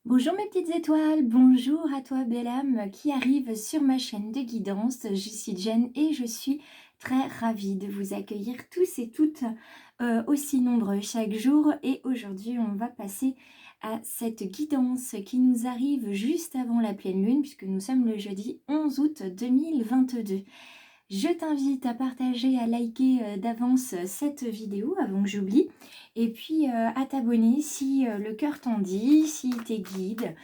Bonjour mes petites étoiles, bonjour à toi belle âme qui arrive sur ma chaîne de guidance. Je suis Jen et je suis très ravie de vous accueillir tous et toutes aussi nombreux chaque jour. Et aujourd'hui on va passer à cette guidance qui nous arrive juste avant la pleine lune puisque nous sommes le jeudi 11 août 2022. Je t'invite à partager, à liker d'avance cette vidéo avant que j'oublie. Et puis à t'abonner si le cœur t'en dit, si tes guides,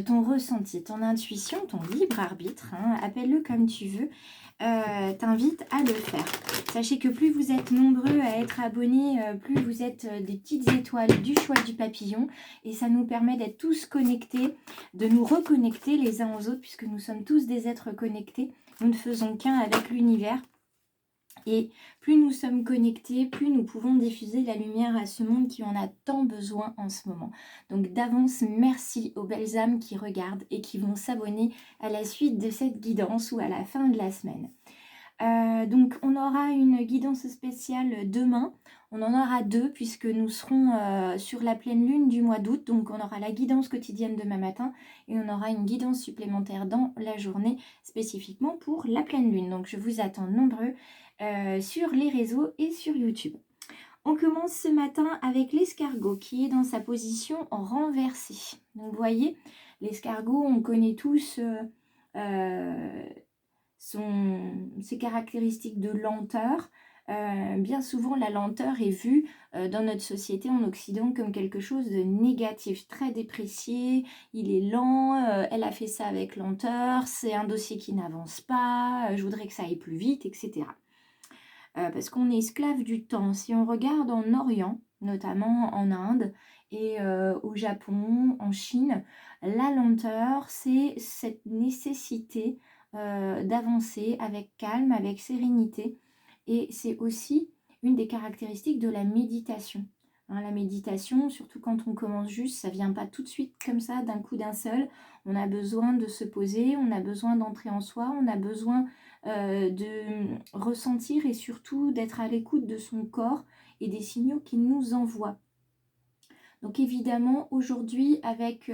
ton ressenti, ton intuition, ton libre arbitre, hein, appelle-le comme tu veux, t'invite à le faire. Sachez que plus vous êtes nombreux à être abonnés, plus vous êtes des petites étoiles du choix du papillon. Et ça nous permet d'être tous connectés, de nous reconnecter les uns aux autres, puisque nous sommes tous des êtres connectés. Nous ne faisons qu'un avec l'univers. Et plus nous sommes connectés, plus nous pouvons diffuser la lumière à ce monde qui en a tant besoin en ce moment. Donc d'avance, merci aux belles âmes qui regardent et qui vont s'abonner à la suite de cette guidance ou à la fin de la semaine. Donc on aura une guidance spéciale demain, on en aura deux puisque nous serons sur la pleine lune du mois d'août, donc on aura la guidance quotidienne demain matin et on aura une guidance supplémentaire dans la journée spécifiquement pour la pleine lune. Donc je vous attends nombreux sur les réseaux et sur YouTube. On commence ce matin avec l'escargot qui est dans sa position renversée. Donc vous voyez, l'escargot on connaît tous ses caractéristiques de lenteur. Bien souvent, la lenteur est vue dans notre société en Occident comme quelque chose de négatif, très déprécié. Il est lent, elle a fait ça avec lenteur, c'est un dossier qui n'avance pas, je voudrais que ça aille plus vite, etc. Parce qu'on est esclave du temps. Si on regarde en Orient, notamment en Inde et au Japon, en Chine, la lenteur, c'est cette nécessité d'avancer avec calme, avec sérénité. Et c'est aussi une des caractéristiques de la méditation. Hein, la méditation, surtout quand on commence juste, ça ne vient pas tout de suite comme ça, d'un coup d'un seul. On a besoin de se poser, on a besoin d'entrer en soi, on a besoin de ressentir et surtout d'être à l'écoute de son corps et des signaux qu'il nous envoie. Donc évidemment, aujourd'hui, avec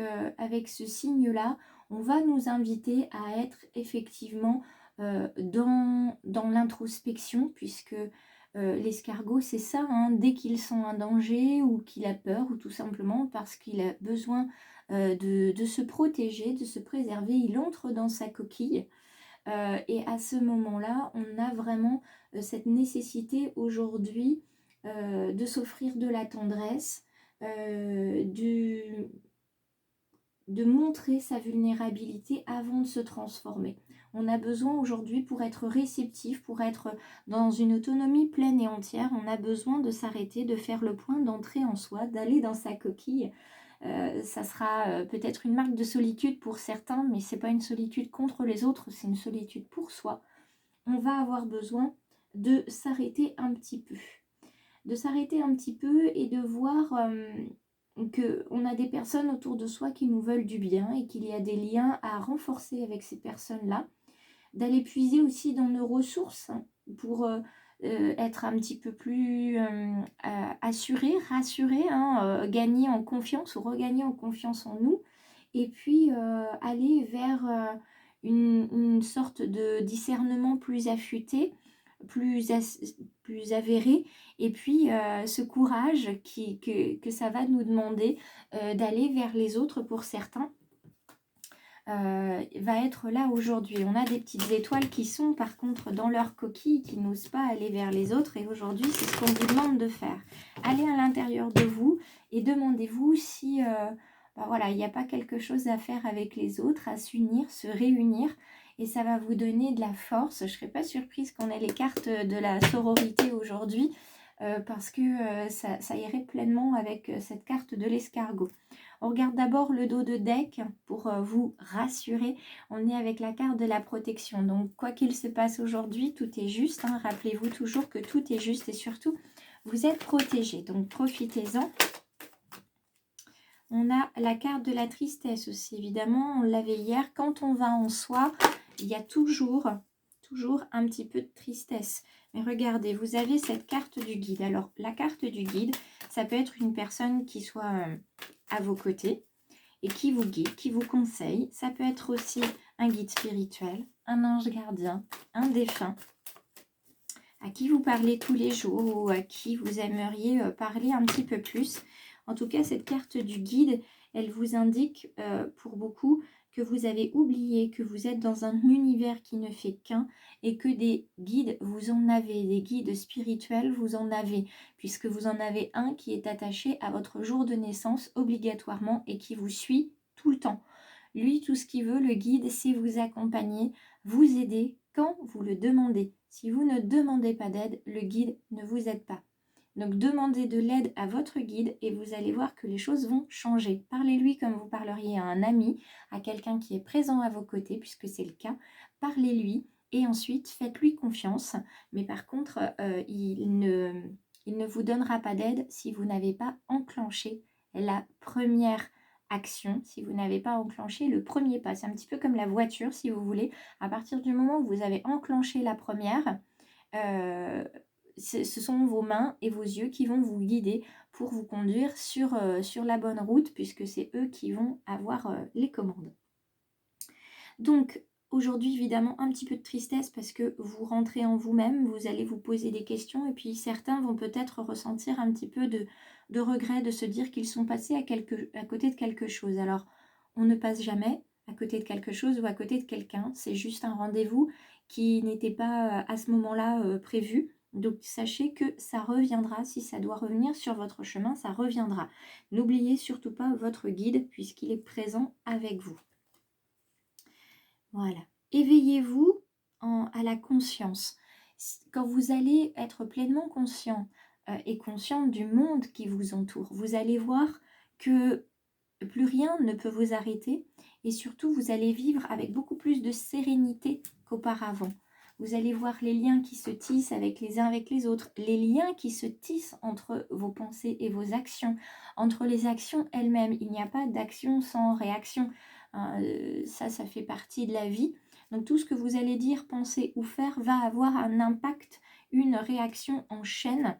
ce signe-là, on va nous inviter à être effectivement dans l'introspection, puisque l'escargot, c'est ça, hein, dès qu'il sent un danger ou qu'il a peur, ou tout simplement parce qu'il a besoin de se protéger, de se préserver, il entre dans sa coquille. Et à ce moment-là, on a vraiment cette nécessité aujourd'hui de s'offrir de la tendresse, de montrer sa vulnérabilité avant de se transformer. On a besoin aujourd'hui, pour être réceptif, pour être dans une autonomie pleine et entière, on a besoin de s'arrêter, de faire le point, d'entrer en soi, d'aller dans sa coquille. Ça sera peut-être une marque de solitude pour certains, mais ce n'est pas une solitude contre les autres, c'est une solitude pour soi. On va avoir besoin de s'arrêter un petit peu. De s'arrêter un petit peu et de voir qu'on a des personnes autour de soi qui nous veulent du bien et qu'il y a des liens à renforcer avec ces personnes-là. D'aller puiser aussi dans nos ressources pour être un petit peu plus assuré, rassuré, hein, gagner en confiance ou regagner en confiance en nous. Et puis aller vers une sorte de discernement plus affûté, plus avéré, et puis ce courage que ça va nous demander d'aller vers les autres pour certains. Va être là aujourd'hui. On a des petites étoiles qui sont par contre dans leur coquille, qui n'osent pas aller vers les autres, et aujourd'hui c'est ce qu'on vous demande de faire. Allez à l'intérieur de vous et demandez-vous si voilà, il n'y a pas quelque chose à faire avec les autres, à s'unir, se réunir, et ça va vous donner de la force. Je ne serais pas surprise qu'on ait les cartes de la sororité aujourd'hui, parce que ça irait pleinement avec cette carte de l'escargot. On regarde d'abord le dos de deck pour vous rassurer. On est avec la carte de la protection. Donc, quoi qu'il se passe aujourd'hui, tout est juste. Hein. Rappelez-vous toujours que tout est juste et surtout, vous êtes protégés. Donc, profitez-en. On a la carte de la tristesse aussi, évidemment. On l'avait hier. Quand on va en soi, il y a toujours un petit peu de tristesse. Mais regardez, vous avez cette carte du guide. Alors, la carte du guide, ça peut être une personne qui soit à vos côtés et qui vous guide, qui vous conseille. Ça peut être aussi un guide spirituel, un ange gardien, un défunt, à qui vous parlez tous les jours ou à qui vous aimeriez parler un petit peu plus. En tout cas, cette carte du guide, elle vous indique pour beaucoup que vous avez oublié que vous êtes dans un univers qui ne fait qu'un et que des guides, vous en avez, des guides spirituels, vous en avez, puisque vous en avez un qui est attaché à votre jour de naissance obligatoirement et qui vous suit tout le temps. Lui, tout ce qu'il veut, le guide, c'est vous accompagner, vous aider quand vous le demandez. Si vous ne demandez pas d'aide, le guide ne vous aide pas. Donc demandez de l'aide à votre guide et vous allez voir que les choses vont changer. Parlez-lui comme vous parleriez à un ami, à quelqu'un qui est présent à vos côtés, puisque c'est le cas. Parlez-lui et ensuite faites-lui confiance. Mais par contre, il ne vous donnera pas d'aide si vous n'avez pas enclenché la première action, si vous n'avez pas enclenché le premier pas. C'est un petit peu comme la voiture, si vous voulez. À partir du moment où vous avez enclenché la première, ce sont vos mains et vos yeux qui vont vous guider pour vous conduire sur la bonne route, puisque c'est eux qui vont avoir les commandes. Donc, aujourd'hui, évidemment, un petit peu de tristesse parce que vous rentrez en vous-même, vous allez vous poser des questions et puis certains vont peut-être ressentir un petit peu de regret, de se dire qu'ils sont passés à côté de quelque chose. Alors, on ne passe jamais à côté de quelque chose ou à côté de quelqu'un. C'est juste un rendez-vous qui n'était pas à ce moment-là prévu. Donc, sachez que ça reviendra. Si ça doit revenir sur votre chemin, ça reviendra. N'oubliez surtout pas votre guide puisqu'il est présent avec vous. Voilà. Éveillez-vous à la conscience. Quand vous allez être pleinement conscient et consciente du monde qui vous entoure, vous allez voir que plus rien ne peut vous arrêter et surtout vous allez vivre avec beaucoup plus de sérénité qu'auparavant. Vous allez voir les liens qui se tissent avec les uns avec les autres, les liens qui se tissent entre vos pensées et vos actions, entre les actions elles-mêmes. Il n'y a pas d'action sans réaction. Ça fait partie de la vie. Donc tout ce que vous allez dire, penser ou faire va avoir un impact, une réaction en chaîne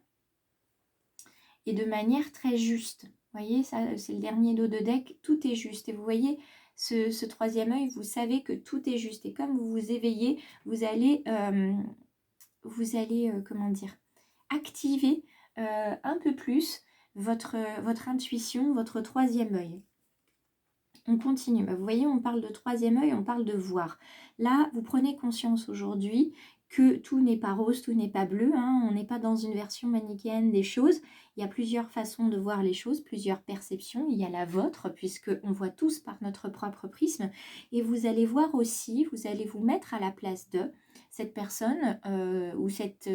et de manière très juste. Vous voyez, ça c'est le dernier dos de deck, tout est juste. Et vous voyez, ce troisième œil, vous savez que tout est juste. Et comme vous vous éveillez, vous allez comment dire, activer un peu plus votre intuition, votre troisième œil. On continue. Vous voyez, on parle de troisième œil, on parle de voir. Là, vous prenez conscience aujourd'hui que tout n'est pas rose, tout n'est pas bleu. On n'est pas dans une version manichéenne des choses. Il y a plusieurs façons de voir les choses, plusieurs perceptions. Il y a la vôtre, puisqu'on voit tous par notre propre prisme. Et vous allez voir aussi, vous allez vous mettre à la place de cette personne ou cette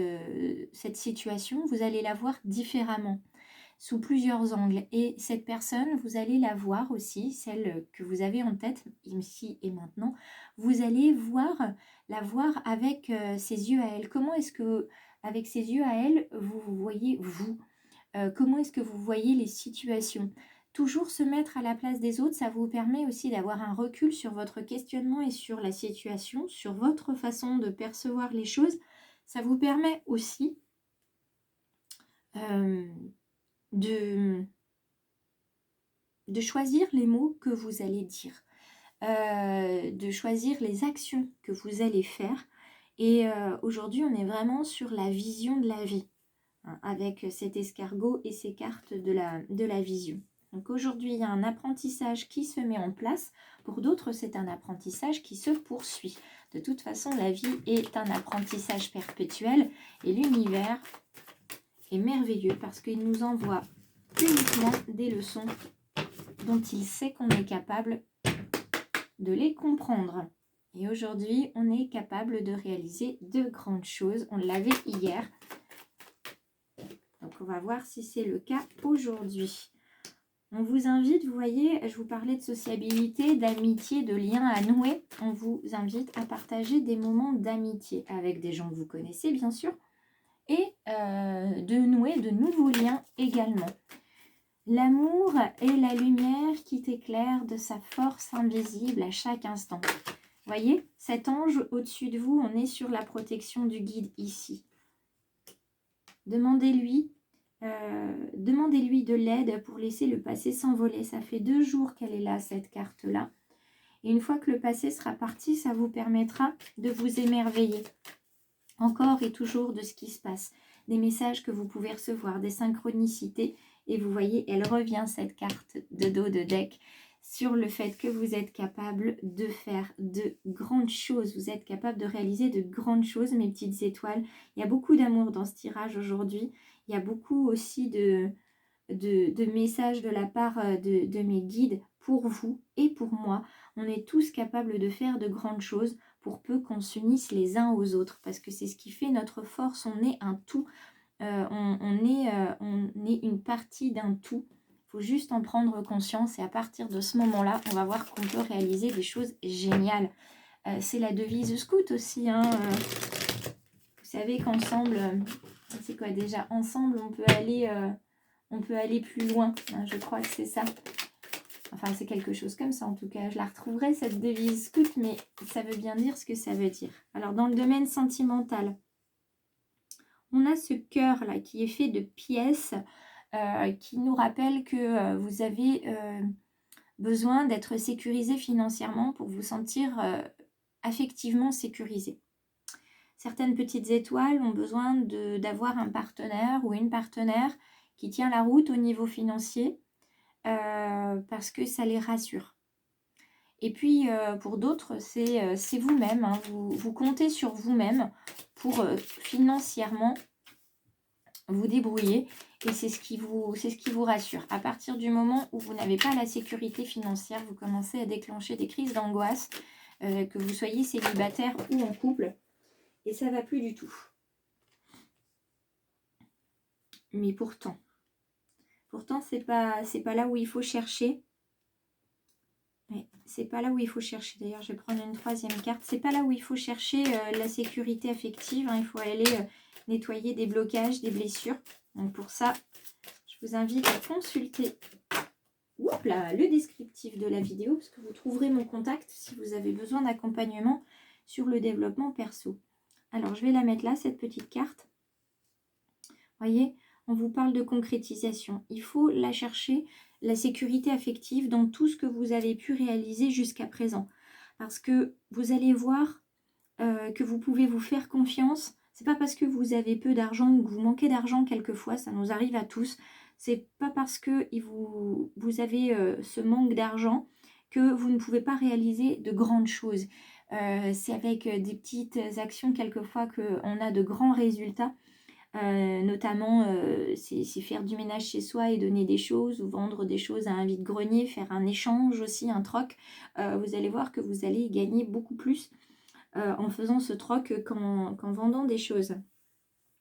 situation. Vous allez la voir différemment, sous plusieurs angles. Et cette personne, vous allez la voir aussi, celle que vous avez en tête, ici et maintenant. Vous allez la voir avec ses yeux à elle. Comment est-ce que, avec ses yeux à elle, vous voyez vous comment est-ce que vous voyez les situations? Toujours se mettre à la place des autres, ça vous permet aussi d'avoir un recul sur votre questionnement et sur la situation, sur votre façon de percevoir les choses. Ça vous permet aussi de choisir les mots que vous allez dire, de choisir les actions que vous allez faire. Et aujourd'hui, on est vraiment sur la vision de la vie, avec cet escargot et ces cartes de la vision. Donc aujourd'hui, il y a un apprentissage qui se met en place. Pour d'autres, c'est un apprentissage qui se poursuit. De toute façon, la vie est un apprentissage perpétuel et l'univers est merveilleux parce qu'il nous envoie uniquement des leçons dont il sait qu'on est capable de les comprendre. Et aujourd'hui, on est capable de réaliser de grandes choses. On l'avait hier. Donc, on va voir si c'est le cas aujourd'hui. On vous invite, vous voyez, je vous parlais de sociabilité, d'amitié, de liens à nouer. On vous invite à partager des moments d'amitié avec des gens que vous connaissez, bien sûr, et de nouer de nouveaux liens également. L'amour est la lumière qui t'éclaire de sa force invisible à chaque instant. Voyez, cet ange au-dessus de vous, on est sur la protection du guide ici. Demandez-lui Demandez-lui de l'aide pour laisser le passé s'envoler. Ça fait 2 jours qu'elle est là, cette carte-là. Et une fois que le passé sera parti, ça vous permettra de vous émerveiller encore et toujours de ce qui se passe. Des messages que vous pouvez recevoir, des synchronicités. Et vous voyez, elle revient, cette carte de dos de deck, sur le fait que vous êtes capable de faire de grandes choses. Vous êtes capable de réaliser de grandes choses, mes petites étoiles. Il y a beaucoup d'amour dans ce tirage aujourd'hui. Il y a beaucoup aussi de messages de la part de mes guides pour vous et pour moi. On est tous capables de faire de grandes choses pour peu qu'on s'unisse les uns aux autres, parce que c'est ce qui fait notre force. On est un tout, on est une partie d'un tout. Il faut juste en prendre conscience et à partir de ce moment-là, on va voir qu'on peut réaliser des choses géniales. C'est la devise scout aussi, hein, vous savez qu'ensemble, c'est quoi déjà? Ensemble, on peut aller plus loin, hein, je crois que c'est ça. Enfin, c'est quelque chose comme ça en tout cas. Je la retrouverai, cette devise scout, mais ça veut bien dire ce que ça veut dire. Alors, dans le domaine sentimental, on a ce cœur là qui est fait de pièces qui nous rappelle que vous avez besoin d'être sécurisé financièrement pour vous sentir affectivement sécurisé. Certaines petites étoiles ont besoin d'avoir un partenaire ou une partenaire qui tient la route au niveau financier parce que ça les rassure. Et puis pour d'autres, c'est vous-même, hein, vous comptez sur vous-même pour financièrement vous débrouiller et c'est ce qui vous rassure. À partir du moment où vous n'avez pas la sécurité financière, vous commencez à déclencher des crises d'angoisse, que vous soyez célibataire ou en couple, et ça ne va plus du tout. Mais pourtant, c'est pas là où il faut chercher. Ouais, c'est pas là où il faut chercher. D'ailleurs, je vais prendre une troisième carte. C'est pas là où il faut chercher la sécurité affective, hein. Il faut aller nettoyer des blocages, des blessures. Donc pour ça, je vous invite à consulter le descriptif de la vidéo, parce que vous trouverez mon contact si vous avez besoin d'accompagnement sur le développement perso. Alors, je vais la mettre là, cette petite carte. Vous voyez, on vous parle de concrétisation. Il faut la chercher, la sécurité affective, dans tout ce que vous avez pu réaliser jusqu'à présent. Parce que vous allez voir que vous pouvez vous faire confiance. C'est pas parce que vous avez peu d'argent ou que vous manquez d'argent quelquefois, ça nous arrive à tous. C'est pas parce que vous avez ce manque d'argent que vous ne pouvez pas réaliser de grandes choses. C'est avec des petites actions quelquefois qu'on a de grands résultats. Notamment, c'est faire du ménage chez soi et donner des choses ou vendre des choses à un vide-grenier, faire un échange aussi, un troc. Vous allez voir que vous allez gagner beaucoup plus en faisant ce troc qu'en vendant des choses.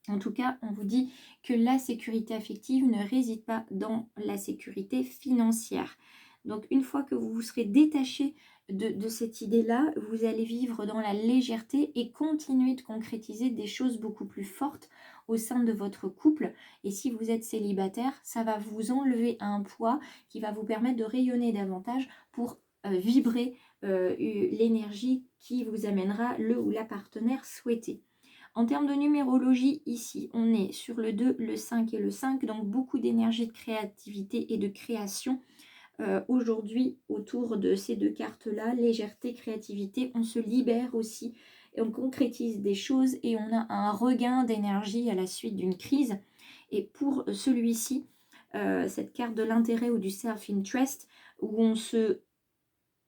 En tout cas, on vous dit que la sécurité affective ne réside pas dans la sécurité financière. Donc, une fois que vous vous serez détaché de cette idée-là, vous allez vivre dans la légèreté et continuer de concrétiser des choses beaucoup plus fortes au sein de votre couple. Et si vous êtes célibataire, ça va vous enlever un poids qui va vous permettre de rayonner davantage pour vibrer l'énergie qui vous amènera le ou la partenaire souhaité. En termes de numérologie, ici, on est sur le 2, le 5 et le 5, donc beaucoup d'énergie de créativité et de création. Aujourd'hui, autour de ces deux cartes-là, légèreté, créativité, on se libère aussi et on concrétise des choses et on a un regain d'énergie à la suite d'une crise. Et pour celui-ci, cette carte de l'intérêt ou du self-interest, où on se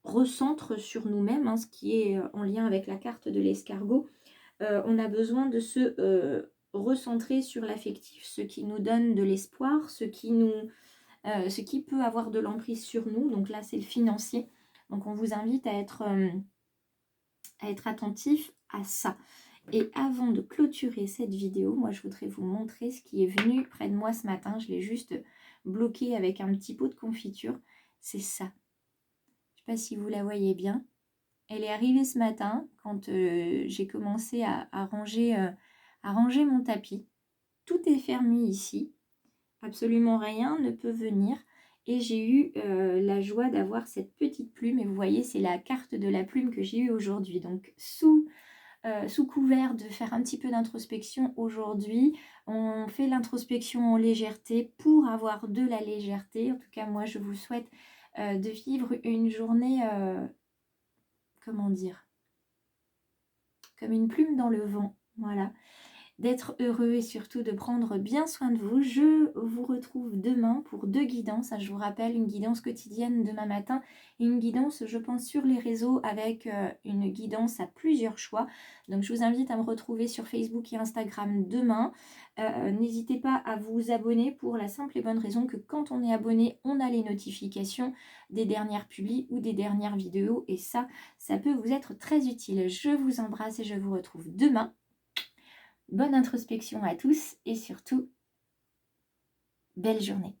recentre sur nous-mêmes, hein, ce qui est en lien avec la carte de l'escargot, on a besoin de se recentrer sur l'affectif, ce qui nous donne de l'espoir, ce qui peut avoir de l'emprise sur nous. Donc là, c'est le financier. Donc on vous invite à être attentif à ça. Et avant de clôturer cette vidéo, moi, je voudrais vous montrer ce qui est venu près de moi ce matin. Je l'ai juste bloqué avec un petit pot de confiture. C'est ça. Je ne sais pas si vous la voyez bien. Elle est arrivée ce matin quand j'ai commencé à ranger mon tapis. Tout est fermé ici. Absolument rien ne peut venir. Et j'ai eu la joie d'avoir cette petite plume. Et vous voyez, c'est la carte de la plume que j'ai eue aujourd'hui. Donc, sous sous couvert de faire un petit peu d'introspection aujourd'hui, on fait l'introspection en légèreté pour avoir de la légèreté. En tout cas, moi, je vous souhaite de vivre une journée, comment dire, comme une plume dans le vent, voilà. D'être heureux et surtout de prendre bien soin de vous. Je vous retrouve demain pour 2 guidances. Je vous rappelle, une guidance quotidienne demain matin et une guidance, je pense, sur les réseaux avec une guidance à plusieurs choix. Donc, je vous invite à me retrouver sur Facebook et Instagram demain. N'hésitez pas à vous abonner pour la simple et bonne raison que quand on est abonné, on a les notifications des dernières publis ou des dernières vidéos. Et ça peut vous être très utile. Je vous embrasse et je vous retrouve demain. Bonne introspection à tous et surtout, belle journée.